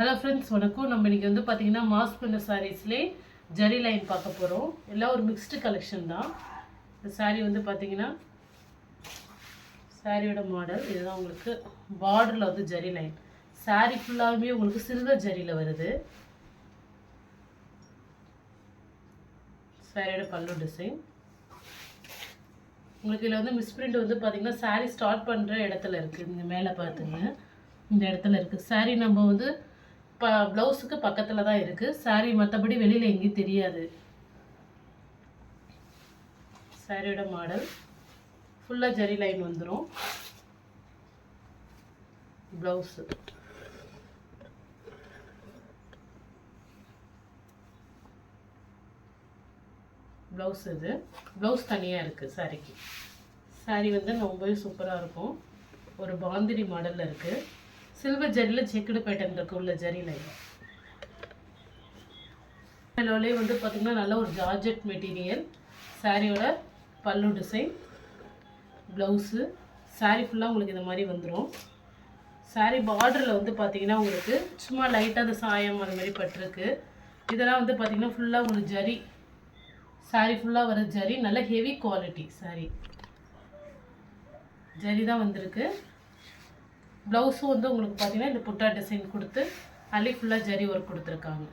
Hello friends, வணக்கம். நம்ம இன்றைக்கி வந்து பார்த்திங்கன்னா மாஸ் பண்ண சாரீஸ்லேயே ஜரி லைன் பார்க்க போகிறோம். எல்லாம் ஒரு மிக்ஸ்டு கலெக்ஷன் தான். இந்த சாரீ வந்து பார்த்திங்கன்னா சாரியோட மாடல் இதுதான். உங்களுக்கு பார்டரில் வந்து ஜரி லைன். சாரீ ஃபுல்லாகவே உங்களுக்கு சில்வர் ஜரியில் வருது. சாரியோட பல்லு டிசைன். உங்களுக்கு இதில் வந்து மிஸ்பிரிண்ட் வந்து பார்த்திங்கன்னா சாரீ ஸ்டார்ட் பண்ணுற இடத்துல இருக்குது. இந்த மேலே பார்த்துங்க, இந்த இடத்துல இருக்குது. சாரீ நம்ம வந்து ப்ளவுஸுக்கு பக்கத்தில் தான் இருக்குது சாரீ, மற்றபடி வெளியில் எங்கேயும் தெரியாது. சாரியோட மாடல் ஃபுல்லாக ஜரி லைன் வந்துடும். ப்ளவுஸு ப்ளவுஸ் இது ப்ளவுஸ் தனியாக இருக்குது சாரிக்கு. சாரீ வந்து ரொம்பவே சூப்பராக இருக்கும். ஒரு பாந்திரி மாடலில் இருக்குது. சில்வர் ஜரியில் செக்குடு பேட்டர்ன் இருக்கு உள்ள ஜரி லைன். மேலே வந்து பார்த்திங்கன்னா நல்ல ஒரு ஜார்ஜெட் மெட்டீரியல். சாரியோட பல்லு டிசைன், ப்ளவுஸு. சாரீ ஃபுல்லாக உங்களுக்கு இந்த மாதிரி வந்துடும். சாரீ பார்டரில் வந்து பார்த்திங்கன்னா உங்களுக்கு சும்மா லைட்டாக அந்த சாயம் அது மாதிரி பட்டிருக்கு. இதெல்லாம் வந்து பார்த்திங்கன்னா ஃபுல்லாக உங்களுக்கு ஜரி. சாரீ ஃபுல்லாக வர ஜரி, நல்ல ஹெவி குவாலிட்டி சாரீ. ஜரி தான் வந்திருக்கு. ப்ளவுஸும் வந்து உங்களுக்கு பார்த்திங்கன்னா இந்த புட்டா டிசைன் கொடுத்து அள்ளி ஃபுல்லாக ஜரி ஒர்க் கொடுத்துருக்காங்க.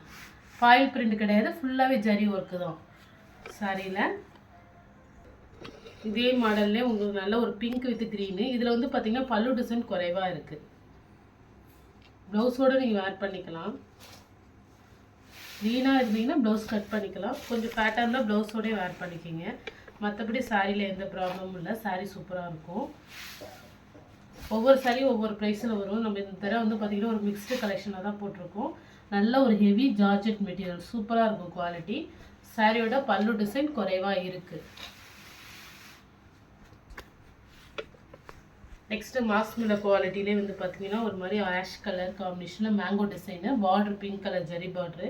ஃபாயில் பிரிண்ட் கிடையாது, ஃபுல்லாகவே ஜரி ஒர்க்கு தான் சாரியில். இதே மாடல்லே உங்களுக்கு நல்ல ஒரு பிங்க் வித் க்ரீனு. இதில் வந்து பார்த்திங்கன்னா பல்லு டிசைன் குறைவாக இருக்குது. ப்ளவுஸோடு நீங்கள் வேர் பண்ணிக்கலாம். க்ரீனாக இருந்தீங்கன்னா ப்ளவுஸ் கட் பண்ணிக்கலாம். கொஞ்சம் பேட்டர்னில் ப்ளவுஸோடய வேர் பண்ணிக்கிங்க. மற்றபடி சாரியில் எந்த ப்ராப்ளமும் இல்லை. சாரீ சூப்பராக இருக்கும். ஒவ்வொரு சாரியும் ஒவ்வொரு ப்ரைஸில் வரும். நம்ம இந்த தடவை வந்து பார்த்திங்கன்னா ஒரு மிக்ஸ்டு கலெக்ஷனாக தான் போட்டிருக்கோம். நல்ல ஒரு ஹெவி ஜார்ஜெட் மெட்டீரியல், சூப்பராக இருக்கும் குவாலிட்டி. சாரியோட பல்லு டிசைன் குறைவாக இருக்குது. நெக்ஸ்ட்டு மாஸ்மில குவாலிட்டிலே வந்து பார்த்திங்கன்னா ஒரு மாதிரி ஆஷ் கலர் காம்பினேஷனில் mango design, border pink colour zari border.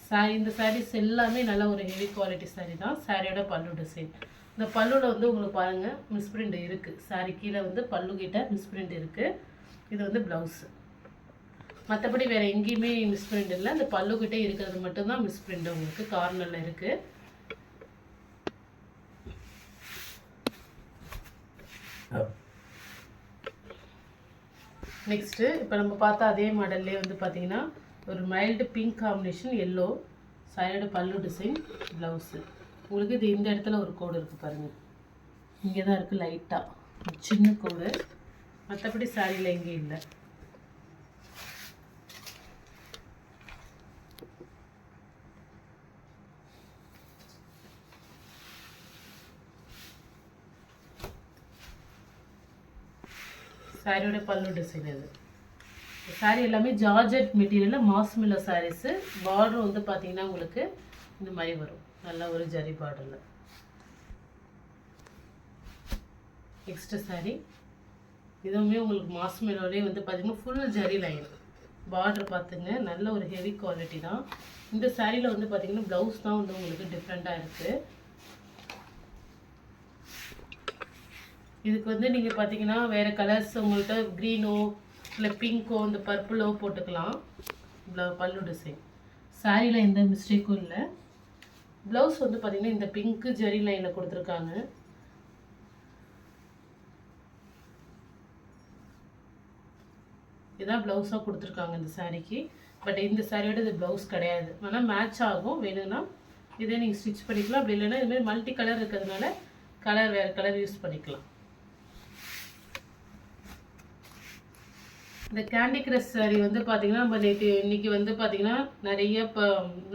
Sorry இந்த சாரீஸ் எல்லாமே நல்ல ஒரு ஹெவி குவாலிட்டி சாரீ தான். சாரியோட பல்லு டிசைன். இந்த பல்லுவில் வந்து உங்களுக்கு பாருங்கள் மிஸ்பிரிண்ட் இருக்குது. சாரி கீழே வந்து பல்லு கிட்ட மிஸ்பிரிண்ட் இருக்குது. இது வந்து ப்ளவுஸு. மற்றபடி வேறு எங்கேயுமே மிஸ்பிரிண்ட் இல்லை. இந்த பல்லுக்கிட்ட இருக்கிறது மட்டும்தான் மிஸ்பிரிண்ட் உங்களுக்கு கார்னரில் இருக்குது. நெக்ஸ்ட்டு இப்போ நம்ம பார்த்தா அதே மாடல்லே வந்து பார்த்திங்கன்னா ஒரு மைல்டு பிங்க் காம்பினேஷன் எல்லோ. சாரியோட பல்லு டிசைன், ப்ளவுஸு. உங்களுக்கு இது இந்த இடத்துல ஒரு கோடு இருக்குது பாருங்கள், இங்கே தான் இருக்குது லைட்டாக சின்ன கோடு. மற்றபடி சாரியில் எங்கேயும் இல்லை. சாரியோட பல்லு டிசைன் இது. சாரீ எல்லாமே ஜார்ஜெட் மெட்டீரியலில் மாஸ்மில சாரீஸு. பார்டர் வந்து பார்த்திங்கன்னா உங்களுக்கு இந்த மாதிரி வரும், நல்ல ஒரு ஜரி பார்டரில். நெக்ஸ்ட்டு சாரீ இதுவுமே உங்களுக்கு மாஸ்மிலோலே வந்து பார்த்திங்கன்னா ஃபுல் ஜரி லைன். பார்டர் பார்த்துங்க, நல்ல ஒரு ஹெவி குவாலிட்டி தான். இந்த சாரியில் வந்து பார்த்திங்கன்னா ப்ளவுஸ் தான் வந்து உங்களுக்கு டிஃப்ரெண்ட்டாக இருக்குது. இதுக்கு வந்து நீங்கள் பார்த்தீங்கன்னா வேறு கலர்ஸ் உங்கள்கிட்ட க்ரீனோ இல்லை பிங்கோ இந்த பர்பிளோ போட்டுக்கலாம். பல்லு டிசைன். சாரியில் எந்த மிஸ்டேக்கும் இல்லை. ப்ளவுஸ் வந்து பார்த்திங்கன்னா இந்த பிங்க்கு ஜெரி லைனில் கொடுத்துருக்காங்க. இதான் ப்ளவுஸாக கொடுத்துருக்காங்க இந்த சாரீக்கு. பட் இந்த சாரியோட இது ப்ளவுஸ் கிடையாது. ஆனால் மேட்ச் ஆகும். வேணும்னா இதே நீங்கள் ஸ்டிச் பண்ணிக்கலாம். அப்படி இல்லைன்னா இதுமாதிரி மல்டி கலர் இருக்கிறதுனால கலர் வேறு கலர் யூஸ் பண்ணிக்கலாம். இந்த கேண்டி கிரஷ் சாரீ வந்து பார்த்திங்கன்னா நம்ம இன்றைக்கி வந்து பார்த்திங்கன்னா நிறைய இப்போ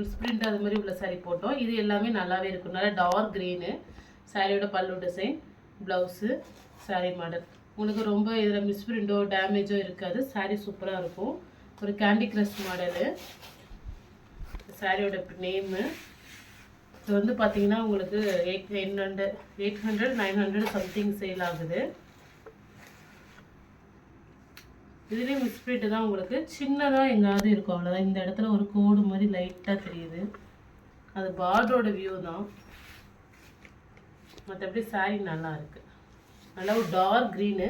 ஸ்ப்ரிண்ட் அது மாதிரி உள்ள சாரீ போட்டோம். இது எல்லாமே நல்லாவே இருக்கும். நல்லா டார்க் க்ரீனு. சாரியோட பல்லு டிசைன், ப்ளவுஸு, சாரீ மாடல். உங்களுக்கு ரொம்ப இதில் மிஸ்பிரிண்டோ டேமேஜோ இருக்காது. சாரீ சூப்பராக இருக்கும். ஒரு கேண்டி கிரஷ் மாடலு. சாரியோட நேமு இது வந்து பார்த்திங்கன்னா உங்களுக்கு 800 900 சம்திங் சேல் ஆகுது. இதுலேயும் மிஸ்பிரிண்ட் தான். உங்களுக்கு சின்னதாக எங்காவது இருக்கும், அவ்வளோதான். இந்த இடத்துல ஒரு கோடு மாதிரி லைட்டாக தெரியுது, அது பார்டரோட வியூ தான். மற்றபடி சாரீ நல்லா இருக்குது. நல்லா ஒரு டார்க் க்ரீனு,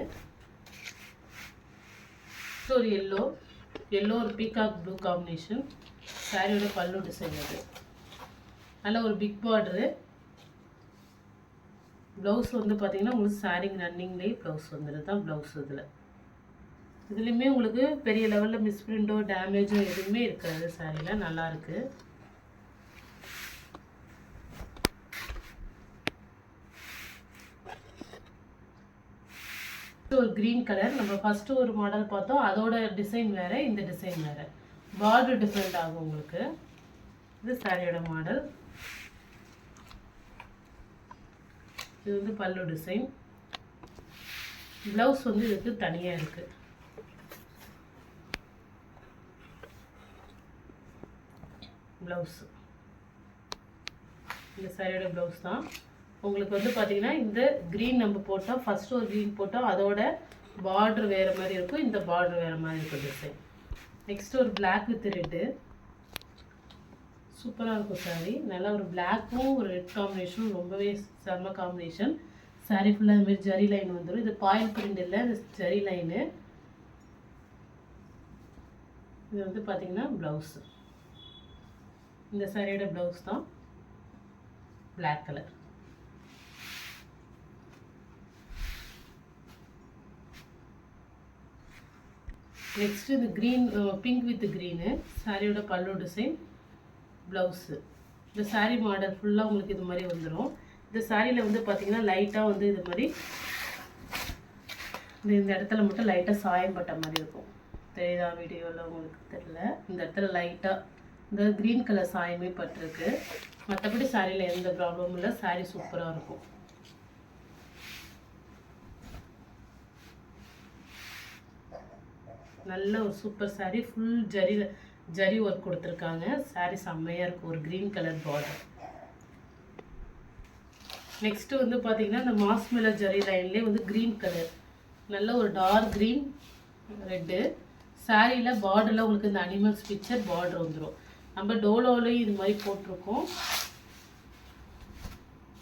ஒரு எல்லோ, எல்லோ ஒரு பீகாக் ப்ளூ காம்பினேஷன். சாரியோட பல்லு டிசைன் அது. நல்ல ஒரு பிக் பார்டரு. ப்ளவுஸ் வந்து பார்த்தீங்கன்னா உங்களுக்கு சாரிங் ரன்னிங்லேயே ப்ளவுஸ் வந்துடுது தான் ப்ளவுஸ். இதுலேயுமே உங்களுக்கு பெரிய லெவலில் மிஸ்பிரிண்டோ டேமேஜோ எதுவுமே இருக்காது. சாரியில் நல்லாயிருக்கு. ஒரு க்ரீன் கலர். நம்ம ஃபஸ்ட்டு ஒரு மாடல் பார்த்தோம், அதோட டிசைன் வேறு, இந்த டிசைன் வேறு. பார்டர் டிஃப்ரெண்ட் ஆகும் உங்களுக்கு. இது சாரியோட மாடல். இது வந்து பல்லு டிசைன். ப்ளவுஸ் வந்து இதுக்கு தனியாக இருக்குது. ப்ளவுஸ் இந்த சாரியோட ப்ளவுஸ் தான். உங்களுக்கு வந்து பார்த்தீங்கன்னா இந்த க்ரீன் நம்ம போட்டோம், ஃபஸ்ட்டு ஒரு க்ரீன் போட்டோம், அதோட பார்டர் வேறு மாதிரி இருக்கும், இந்த பார்டர் வேறு மாதிரி இருக்கும் டிசைன். நெக்ஸ்ட்டு ஒரு பிளாக் வித் ரெட்டு. சூப்பராக இருக்கும் சாரி. நல்லா ஒரு பிளாக்கும் ஒரு ரெட் காம்பினேஷனும் ரொம்பவே செம்ம காம்பினேஷன். சாரி ஃபுல்லாக இந்த மாதிரி ஜரி லைன் வந்துடும். இது பாயில் பிரிண்ட் இல்லை, இது ஜரி லைனு. இது வந்து பார்த்தீங்கன்னா ப்ளவுஸு. இந்த சாரியோட ப்ளவுஸ் தான் பிளாக் கலர். நெக்ஸ்ட்டு இந்த க்ரீன் பிங்க் வித் க்ரீனு. சாரியோட பல்லு டிசைன், ப்ளவுஸு. இந்த சாரீ மாடல் ஃபுல்லாக உங்களுக்கு இது மாதிரி வந்துடும். இந்த சாரியில் வந்து பார்த்திங்கன்னா லைட்டாக வந்து இது மாதிரி இந்த இடத்துல மட்டும் லைட்டாக சாயம் பட்ட மாதிரி இருக்கும். தெரியுதா வீடியோவில் உங்களுக்கு தெரியல. இந்த இடத்துல லைட்டாக இந்த க்ரீன் கலர் சாயமே பட்டிருக்கு. மற்றபடி சாரியில் எந்த ப்ராப்ளமும் இல்லை. சாரீ சூப்பராக இருக்கும். நல்ல ஒரு super sari. Full zari work கொடுத்துருக்காங்க. சாரீ செம்மையாக இருக்கும். ஒரு க்ரீன் கலர் பார்டர். நெக்ஸ்ட்டு வந்து பார்த்தீங்கன்னா இந்த மாஸ்மெலா ஜரி லைன்லேயே வந்து க்ரீன் கலர், நல்ல ஒரு டார்க் க்ரீன் ரெட்டு. சாரியில் பார்டரில் உங்களுக்கு இந்த அனிமல்ஸ் பிக்சர் பார்டர் வந்துடும். நம்ம டோலோலையும் இது மாதிரி போட்டிருக்கோம்.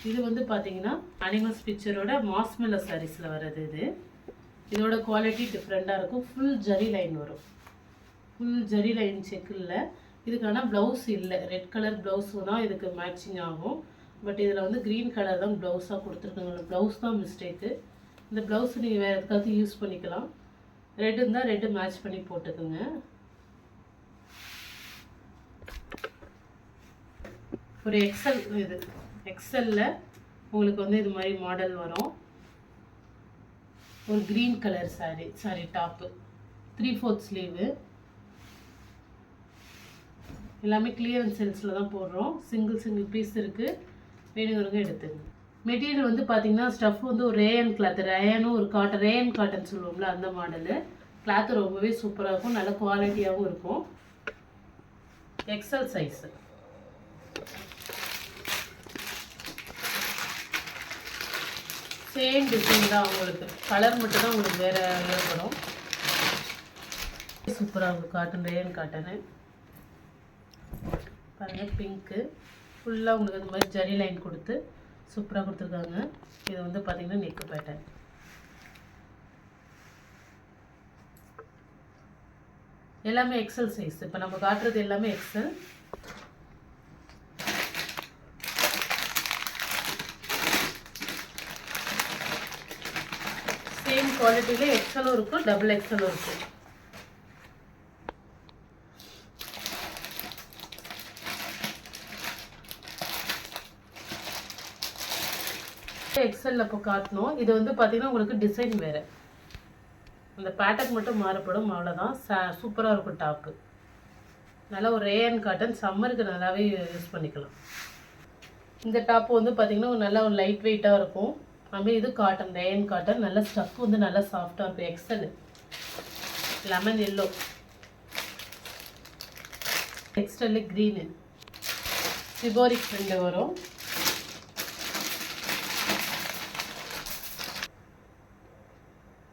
இது வந்து பார்த்தீங்கன்னா அனிமல்ஸ் பிக்சரோட மாஸ்மெலா சாரீஸில் வர்றது. இதோட குவாலிட்டி டிஃப்ரெண்ட்டாக இருக்கும். ஃபுல் ஜரி லைன் வரும். ஃபுல் ஜரி லைன் செக்கில். இதுக்கான ப்ளவுஸ் இல்லை. ரெட் கலர் ப்ளவுஸு தான் இதுக்கு மேட்சிங் ஆகும். பட் இதில் வந்து க்ரீன் கலர் தான் ப்ளவுஸாக கொடுத்துருக்காங்க. ப்ளவுஸ் தான் மிஸ்டேக்கு. இந்த ப்ளவுஸ் நீங்கள் வேறு எதுக்காவது யூஸ் பண்ணிக்கலாம். ரெட் இருந்தால் ரெட்டு மேட்ச் பண்ணி போட்டுக்கோங்க. ஒரு எக்ஸல். இது எக்ஸலில் உங்களுக்கு வந்து இது மாதிரி மாடல் வரும். ஒரு green colour sorry top, 3/4 sleeve. எல்லாமே கிளியரன்ஸ் சேல்ஸில் தான் போடுறோம். சிங்கிள் பீஸ் இருக்குது. வேணுங்கிறவங்க எடுத்துங்க. மெட்டீரியல் வந்து பார்த்தீங்கன்னா ஸ்டஃப் வந்து ஒரு ரேயன் கிளாத், ரேயனும் ஒரு காட்டன், ரேயன் காட்டன் சொல்லுவோம்ல அந்த மாடலு. கிளாத் ரொம்பவே சூப்பராக இருக்கும். நல்ல குவாலிட்டியாகவும் இருக்கும். XL size. சேம் டிசைன் தான். உங்களுக்கு கலர் மட்டும் தான் உங்களுக்கு வேறு ஏற்படும். சூப்பராக இருக்கும். காட்டன், ரேயன் காட்டனு பாருங்கள். பிங்க்கு ஃபுல்லாக உங்களுக்கு இந்த மாதிரி ஜரி லைன் கொடுத்து சூப்பராக கொடுத்துருக்காங்க. இது வந்து பார்த்திங்கன்னா நெக்கு பேட்டர்ன். எல்லாமே எக்ஸல் சைஸ். இப்போ நம்ம காட்டுறது எல்லாமே எக்ஸல். சேம் குவாலிட்டியில எக்ஸலும் இருக்கும், டபுள் எக்ஸலும் இருக்கும். எக்ஸல்ல இப்போ காட்டணும். இது வந்து பார்த்தீங்கன்னா உங்களுக்கு டிசைன் வேறு, அந்த பேட்டர்ன் மட்டும் மாறுபடும், அவ்வளோதான். சூப்பராக இருக்கும் டாப்பு. நல்லா ஒரு ரேயன் காட்டன், சம்மருக்கு நல்லாவே யூஸ் பண்ணிக்கலாம். இந்த டாப்பு வந்து பார்த்தீங்கன்னா நல்லா ஒரு லைட் வெயிட்டாக இருக்கும். அதுமாதிரி இது காட்டன், ரேயன் காட்டன். நல்ல ஸ்டஃப் வந்து நல்லா சாஃப்டாக இருக்கும். எக்ஸல் லெமன் எல்லோ, எக்ஸ்டர்ல க்ரீனு, சிபோரிக் பிரிண்ட் வரும்.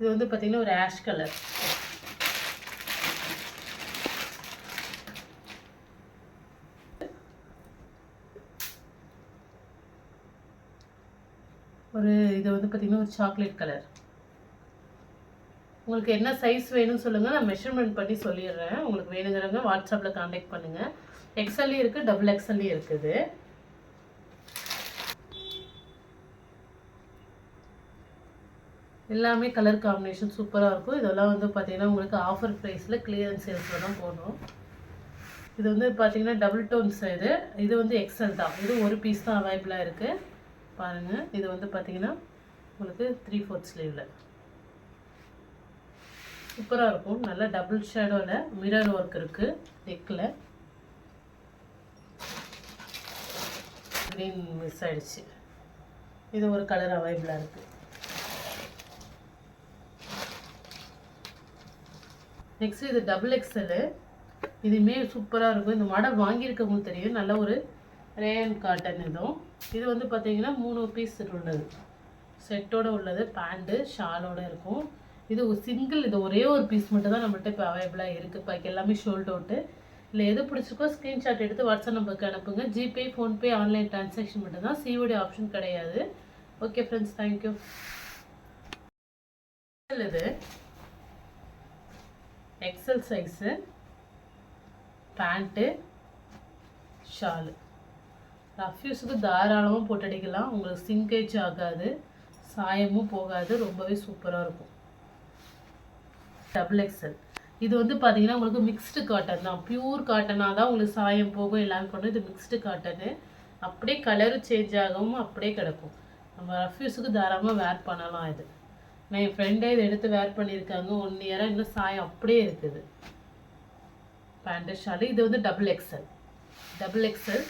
இது வந்து பார்த்தீங்கன்னா ஒரு ஆஷ் கலர். இது வந்து பார்த்தீங்கன்னா ஒரு சாக்லேட் கலர். உங்களுக்கு என்ன சைஸ் வேணும்னு சொல்லுங்கள், நான் மெஷர்மெண்ட் பண்ணி சொல்லிடுறேன். உங்களுக்கு வேணுங்கிறவங்க வாட்ஸ்அப்பில் காண்டாக்ட் பண்ணுங்கள். எக்ஸ்எல்லையும் இருக்குது, டபுள் எக்ஸ்எல்லையும் இருக்குது. எல்லாமே கலர் காம்பினேஷன் சூப்பராக இருக்கும். இதெல்லாம் வந்து பார்த்தீங்கன்னா உங்களுக்கு ஆஃபர் ப்ரைஸில் கிளியரன்ஸ் சேல்ஸில் தான் போடணும். இது வந்து பார்த்தீங்கன்னா டபுள் டோன்ஸ் இது வந்து எக்ஸ்எல் தான். இது ஒரு பீஸ் தான் அவைலபிளாக இருக்குது பாருங்கள். இது வந்து பார்த்தீங்கன்னா உங்களுக்கு 3/4 ஸ்லீவில் சூப்பராக இருக்கும். நல்லா டபுள் ஷேடோவில் மிரர் ஒர்க் இருக்குது. நெக்கில் க்ரீன் மிஸ் ஆகிடுச்சு. இது ஒரு கலர் அவைலபிளாக இருக்குது. நெக்ஸ்ட் இது டபுள் எக்ஸ்எல்லு. இதுவுமே சூப்பராக இருக்கும். இந்த மாடல் வாங்கியிருக்கவங்களுக்கு தெரியும். நல்ல ஒரு ரேயன் காட்டன் இதுவும். இது வந்து பார்த்தீங்கன்னா 3 பீஸ் உள்ளது, செட்டோடு உள்ளது. பேண்ட்டு ஷாலோடு இருக்கும். இது ஒரு சிங்கிள், இது ஒரே ஒரு பீஸ் மட்டும் தான் நம்மள்கிட்ட இப்போ அவைலபிளாக இருக்குது. இப்போ எல்லாமே ஷோல்ட் அவுட்டு. இல்லை எது பிடிச்சிருக்கோ ஸ்க்ரீன்ஷாட் எடுத்து வாட்ஸ்அப் நம்பருக்கு அனுப்புங்க. ஜிபே, ஃபோன்பே, ஆன்லைன் ட்ரான்சாக்ஷன் மட்டும் தான், சிஓடி ஆப்ஷன் கிடையாது. Okay friends, thank you. இது XL size, pant, shawl. Rough யூஸுக்கு தாராளமாக போட்டு அடிக்கலாம். உங்களுக்கு சிங்கேஜ் ஆகாது, சாயமும் போகாது. ரொம்பவே சூப்பராக இருக்கும். Double excel. இது வந்து பார்த்தீங்கன்னா உங்களுக்கு மிக்ஸ்டு காட்டன் தான். பியூர் காட்டனாக தான் உங்களுக்கு சாயம் போகும், எல்லாமே பண்ணும். இது மிக்ஸ்டு காட்டனு. அப்படியே கலரு சேஞ்ச் ஆகாமல் அப்படியே கிடக்கும். நம்ம ரஃப் யூஸுக்கு தாராளமாக வேர் பண்ணலாம். இது நான் என் ஃப்ரெண்டே இதை எடுத்து வேர் பண்ணியிருக்காங்க. 1 இயராக இன்னும் சாயம் அப்படியே இருக்குது. Pant shawl. இது வந்து டபுள் எக்ஸல். டபுள் எக்ஸல்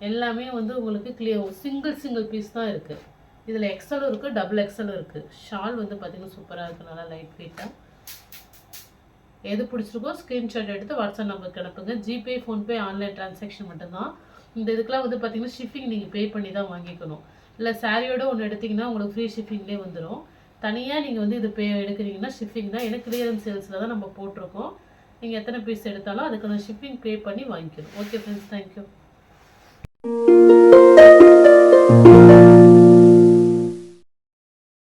எல்லாமே வந்து உங்களுக்கு கிளியர் சிங்கிள் பீஸ் தான் இருக்குது. இதில் எக்ஸலும் இருக்குது, டபுள் எக்ஸலும் இருக்குது. ஷால் வந்து பார்த்திங்கன்னா சூப்பராக இருக்குது, நல்லா லைட் வெயிட்டாக. எது பிடிச்சிருக்கோ ஸ்க்ரீன்ஷாட் எடுத்து வாட்ஸ்அப் நம்பருக்கு அனுப்புங்க. ஜிபே, ஃபோன்பே, ஆன்லைன் ட்ரான்சாக்ஷன் மட்டும்தான். இந்த இதுக்கெலாம் வந்து பார்த்திங்கன்னா ஷிப்பிங் நீங்கள் பே பண்ணி தான் வாங்கிக்கணும். இல்லை சாரியோட ஒன்று எடுத்திங்கன்னா உங்களுக்கு ஃப்ரீ ஷிப்பிங்லேயே வந்துடும். தனியாக நீங்கள் வந்து இது எடுக்கிறீங்கன்னா ஷிப்பிங் தான். ஏன்னா கிளியரன்ஸ் சேல்ஸில் தான் நம்ம போட்டிருக்கோம். நீங்கள் எத்தனை பீஸ் எடுத்தாலும் அதுக்கான ஷிப்பிங் பே பண்ணி வாங்கிக்கணும். Okay friends, thank you.